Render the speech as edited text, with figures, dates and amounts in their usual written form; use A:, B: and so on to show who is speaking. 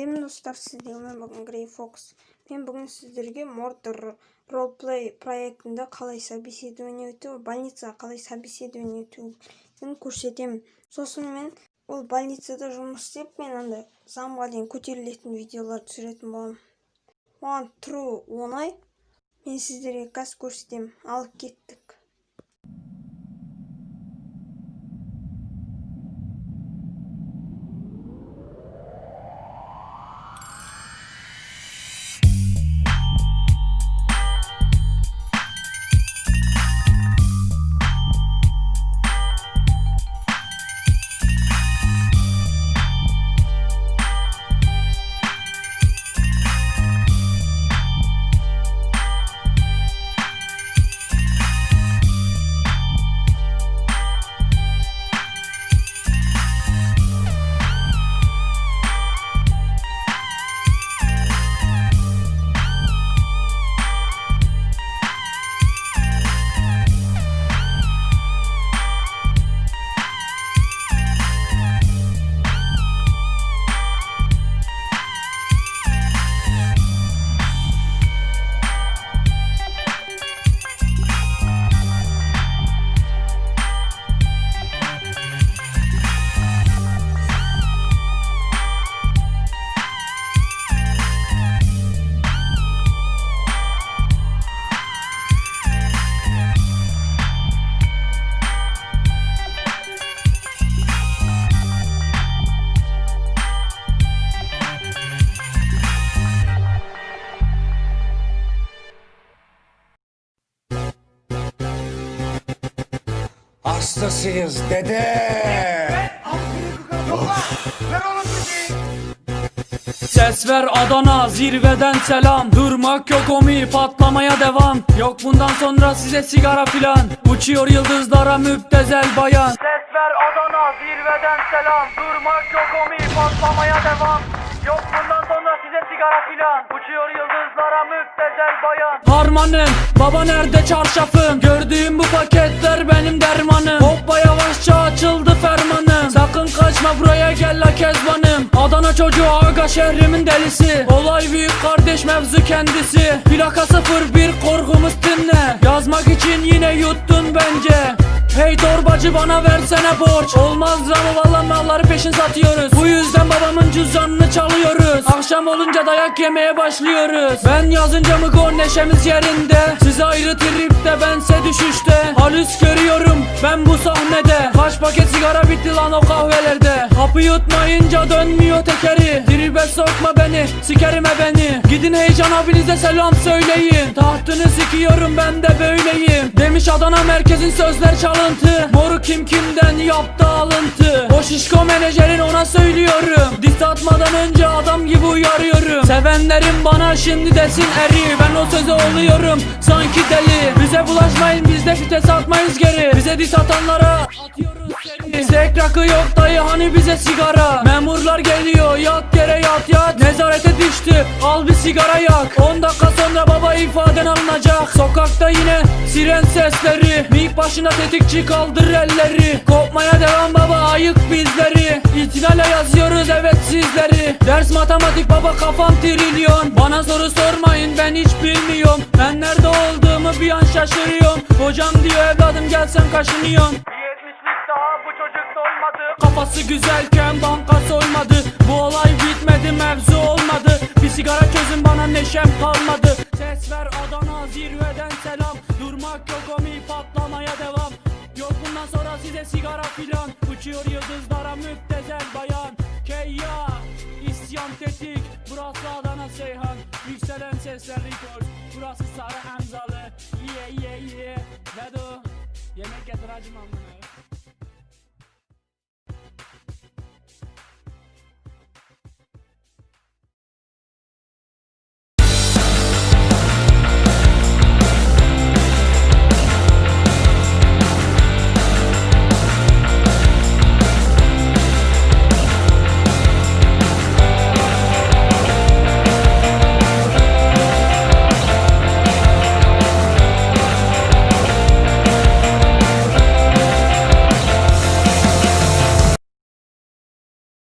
A: Сәлем достар, сіздермен бүгін Grey Fox. Мен бүгін сіздерге Murder Roleplay проектінде қалай собеседование өту, больницаға қалай собеседование өтуін көрсетемін. Сосын мен ол больницада жұмыс істеп, мен андай замға дейін көтерілетін видеолар түсіретін боламын. Оған тұру оңай. Мен сіздерге қазір көрсетемін. Алып кеттік.
B: Hastasıyız dede.
C: Ses ver Adana, zirveden selam. Durmak yok omi, patlamaya devam. Yok bundan sonra size sigara filan. Uçuyor yıldızlara müptezel bayan. Ses ver Adana, zirveden selam. Durmak yok omi, patlamaya devam. Yok bundan sonra size sigara filan. Uçuyor yıldızlara müptezel bayan. Harmanım, baba nerede çarşafım? Gördüğüm bu paketler benim dermanım. Hoppa yavaşça açıldı fermanım. Sakın kaçma buraya gel la kezbanım. Adana çocuğu aga şehrimin delisi. Olay büyük kardeş mevzu kendisi. Plaka 01 korkumuz dinle. Yazmak için yine yuttun bence. Hey torbacı bana versene borç. Olmaz zamı valla malları peşin satıyoruz. Bu yüzden babamın cüzdanını çalıyoruz. Akşam olunca dayak yemeye başlıyoruz. Ben yazınca mı gol neşemiz yerinde. Siz ayrı tripte bense düşüşte. Halüs görüyorum ben bu sahnede. Kaç paket sigara bitti lan o kahvelerde. Hapı yutmayınca dönmüyor tekeri. Tribe sokma beni, sikerime beni. Gidin Heyecan abinize selam söyleyin. Tahtını sikiyorum ben de böyleyim. Demiş Adana merkezin sözler çalıntı. Moru kim kimden yaptı alıntı. O şişko menajerin ona söylüyorum. Diss atmadan önce adam gibi uyarıyorum. Sevenlerim bana şimdi desin eri. Ben o söze oluyorum sanki deli. Bize bulaşmayın biz de fites atmayız geri. Bize diss atanlara atıyoruz seri. Sek rakı yok dayı hani bize sigara. Memurlar geliyor yat yere yat yat. Nezarete düştü al bir sigara yak. 10 dakika sonra baba ifaden alınacak. Sokakta yine siren sesleri. Mik başına tetikçi kaldır elleri. Kopmaya devam baba ayık bizleri. İhtilale yazıyoruz evet sizleri. Ders matematik baba kafam trilyon. Bana soru sormayın ben hiç bilmiyorum. Ben nerede olduğumu bir an şaşırıyorum. Hocam diyor evladım gel sen kaşınıyorsun. 70'lik daha bu çocuk dolmadı. Kafası güzelken banka soymadı. Bu olay bitmedi mevzu olmadı. Bir sigara çözün bana neşem kalmadı. Ses ver Adana zirveden selam. Durmak yok omi patlamaya devam. Yok bundan sonra size sigara filan. Uçuyor yıldızlara müptezel bayan. Keyya isyan tetik. Burası Adana Seyhan. Yükselen sesler record. Burası Sarı Emzalı. Yeah yeah yeah. Vedo yemek getir hacım amına.